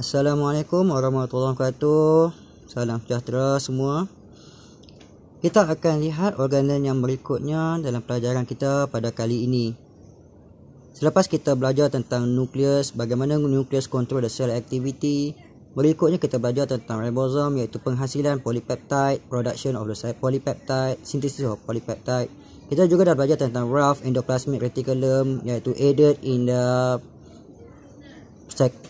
Assalamualaikum warahmatullahi wabarakatuh. Salam sejahtera semua. Kita akan lihat organen yang berikutnya dalam pelajaran kita pada kali ini. Selepas kita belajar tentang nukleus, bagaimana nukleus control the cell activity, berikutnya kita belajar tentang ribosom, iaitu penghasilan polypeptide, production of the polypeptide, synthesis of polypeptide. Kita juga dah belajar tentang rough endoplasmic reticulum, iaitu aided in the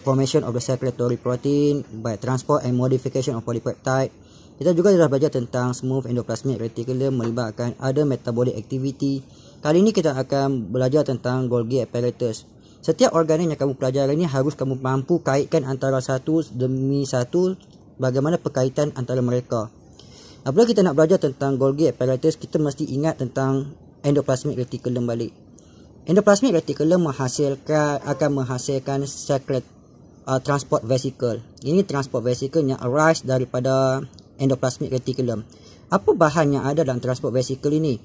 formation of the secretory protein by transport and modification of polypeptide. Kita juga dah belajar tentang smooth endoplasmic reticulum melibatkan other metabolic activity. Kali ini kita akan belajar tentang Golgi apparatus. Setiap organen yang kamu pelajari ini harus kamu mampu kaitkan antara satu demi satu, bagaimana perkaitan antara mereka. Apabila kita nak belajar tentang Golgi apparatus, kita mesti ingat tentang endoplasmic reticulum balik. Endoplasmic reticulum akan menghasilkan transport vesicle. Ini transport vesicle yang arise daripada endoplasmic reticulum. Apa bahan yang ada dalam transport vesicle ini?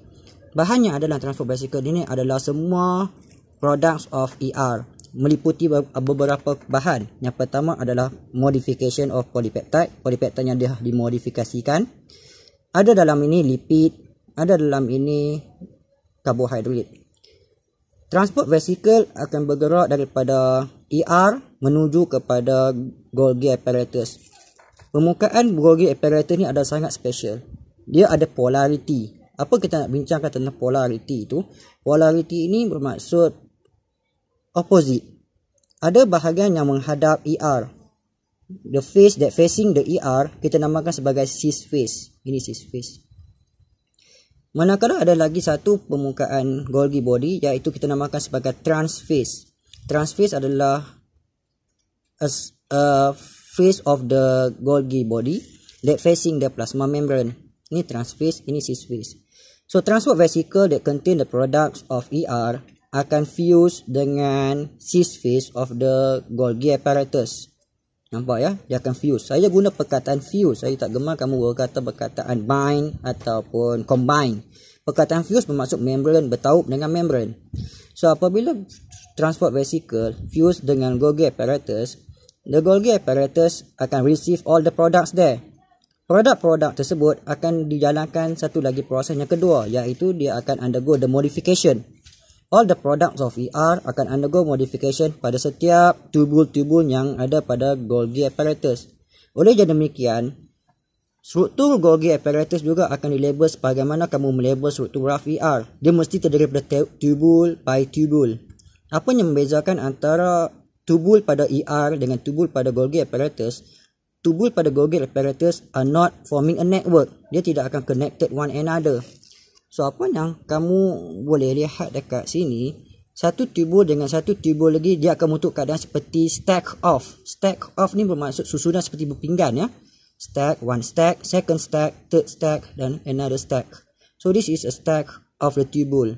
Bahan yang ada dalam transport vesicle ini adalah semua products of ER, meliputi beberapa bahan. Yang pertama adalah modification of polypeptide. Polypeptide yang dah dimodifikasikan. Ada dalam ini lipid, ada dalam ini karbohidrat. Transport vesicle akan bergerak daripada ER menuju kepada Golgi apparatus. Permukaan Golgi apparatus ni ada sangat special. Dia ada polarity. Apa kita nak bincangkan tentang polarity itu? Polarity ini bermaksud opposite. Ada bahagian yang menghadap ER. The face that facing the ER kita namakan sebagai cis face. Ini cis face. Manakala ada lagi satu permukaan Golgi body, iaitu kita namakan sebagai transface. Transface adalah a face of the Golgi body that facing the plasma membrane. Ini transface, ini cis face. So transport vesicle that contain the products of ER akan fuse dengan cis face of the Golgi apparatus. Nampak ya? Dia akan fuse. Saya guna perkataan fuse. Saya tak gemar kamu berkata perkataan bind ataupun combine. Perkataan fuse bermaksud membrane bertaup dengan membrane. So apabila transport vesicle fuse dengan Golgi apparatus, the Golgi apparatus akan receive all the products there. Produk-produk tersebut akan dijalankan satu lagi proses yang kedua, iaitu dia akan undergo the modification. All the products of ER akan undergo modification pada setiap tubul-tubul yang ada pada Golgi apparatus. Oleh jadi demikian, struktur Golgi apparatus juga akan dilabel sebagaimana kamu melabel struktur rough ER. Dia mesti terdiri daripada tubul by tubul. Apa yang membezakan antara tubul pada ER dengan tubul pada Golgi apparatus? Tubul pada Golgi apparatus are not forming a network. Dia tidak akan connected one another. So apa yang kamu boleh lihat dekat sini, satu tubul dengan satu tubul lagi dia akan membentuk keadaan seperti stack off. Stack off ni bermaksud susunan seperti berpinggan ya. Stack, one stack, second stack, third stack dan another stack. So this is a stack of the tubule.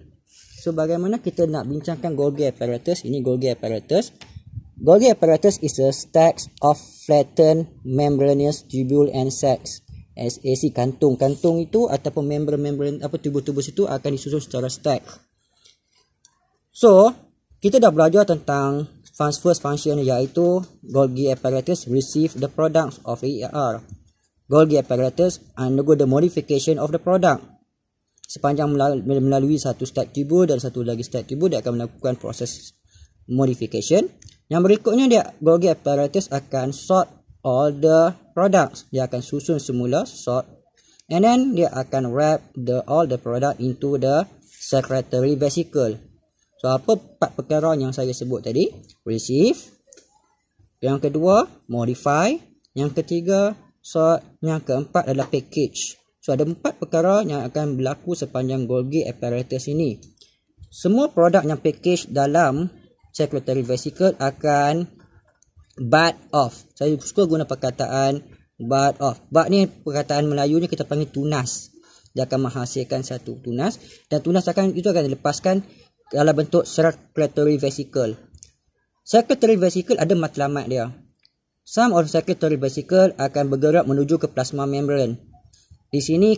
So bagaimana kita nak bincangkan Golgi apparatus? Ini Golgi apparatus. Golgi apparatus is a stack of flattened membranous tubule and sacs. SAC, kantung itu ataupun membran tubul-tubul situ akan disusun secara stack. So kita dah belajar tentang first function, iaitu Golgi apparatus receive the products of ER. Golgi apparatus undergo the modification of the product. Sepanjang melalui satu stack tubul dan satu lagi stack tubul, dia akan melakukan proses modification. Yang berikutnya Golgi apparatus akan sort all the products. Dia akan susun semula, sort, and then dia akan wrap all the product into the secretory vesicle. So apa 4 perkara yang saya sebut tadi? Receive, yang kedua modify, yang ketiga sort, yang keempat adalah package. So ada 4 perkara yang akan berlaku sepanjang Golgi apparatus ini. Semua produk yang package dalam secretory vesicle akan bud off. Saya suka guna perkataan bud off. Bud ni perkataan Melayunya kita panggil tunas. Dia akan menghasilkan satu tunas, dan tunas akan dilepaskan dalam bentuk secretory vesicle. Secretory vesicle ada matlamat dia. Some of secretory vesicle akan bergerak menuju ke plasma membrane. Di sini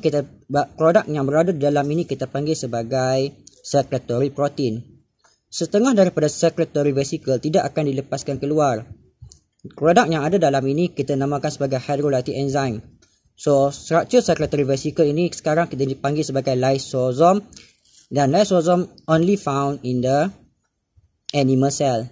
produk yang berada di dalam ini kita panggil sebagai secretory protein. Setengah daripada secretory vesicle tidak akan dilepaskan keluar. Produk yang ada dalam ini kita namakan sebagai hydrolytic enzyme. So, structure circulatory vesicle ini sekarang kita dipanggil sebagai lysosome, dan lysosome only found in the animal cell.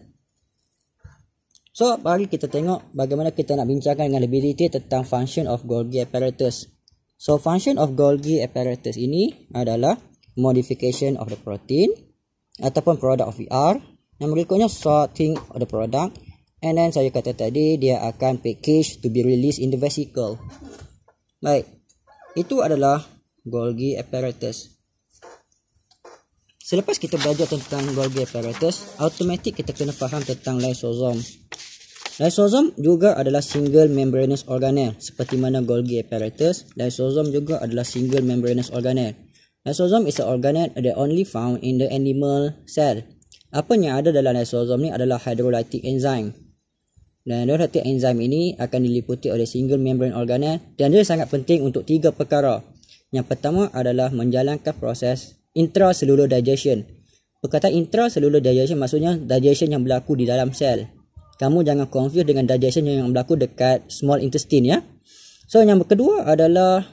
So, mari kita tengok bagaimana kita nak bincangkan dengan lebih detail tentang function of Golgi apparatus. So, function of Golgi apparatus ini adalah modification of the protein ataupun product of ER. Yang berikutnya sorting of the product. And then saya kata tadi dia akan package to be released in the vesicle. Baik, itu adalah Golgi apparatus. Selepas kita belajar tentang Golgi apparatus, automatic kita kena faham tentang lysosome. Lysosome juga adalah single membranous organelle. Seperti mana Golgi apparatus, lysosome juga adalah single membranous organelle. Lysosome is an organelle that only found in the animal cell. Apa yang ada dalam lysosome ni adalah hydrolytic enzyme. Dan hydrolytic enzyme ini akan diliputi oleh single membrane organelle dan dia sangat penting untuk 3 perkara. Yang pertama adalah menjalankan proses intracellular digestion. Perkataan intracellular digestion maksudnya digestion yang berlaku di dalam sel. Kamu jangan confuse dengan digestion yang berlaku dekat small intestine ya. So yang kedua adalah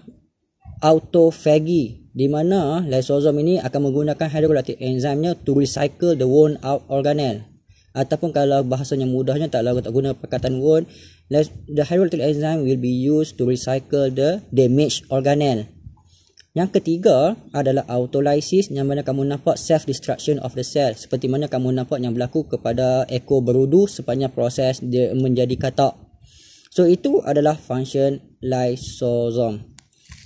autophagy, di mana lysosome ini akan menggunakan hydrolytic enzyme-nya to recycle the worn out organelle. Ataupun kalau bahasanya mudahnya tak guna perkataan worn, the hydrolytic enzyme will be used to recycle the damaged organelle. Yang ketiga adalah autolysis, yang mana kamu nampak self destruction of the cell, seperti mana kamu nampak yang berlaku kepada ekor berudu sepanjang proses dia menjadi katak. So itu adalah function lysosome.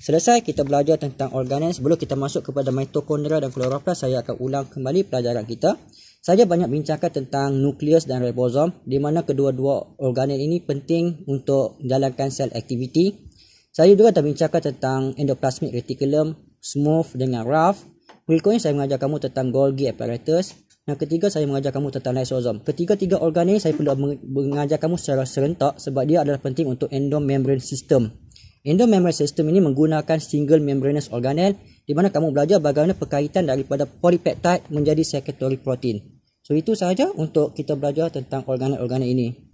Selesai kita belajar tentang organelle, sebelum kita masuk kepada mitokondria dan chloroplast, saya akan ulang kembali pelajaran kita. Saya banyak bincangkan tentang nukleus dan ribosom, di mana kedua-dua organel ini penting untuk jalankan sel aktiviti. Saya juga terbincangkan tentang endoplasmic reticulum, smooth dengan rough. Berikutnya saya mengajar kamu tentang Golgi apparatus. Yang ketiga saya mengajar kamu tentang lysosome. Ketiga-tiga organel saya perlu mengajar kamu secara serentak sebab dia adalah penting untuk endomembrane system. Endomembrane system ini menggunakan single membranous organelle, di mana kamu belajar bagaimana perkaitan daripada polypeptide menjadi secretory protein. So itu sahaja untuk kita belajar tentang organel-organel ini.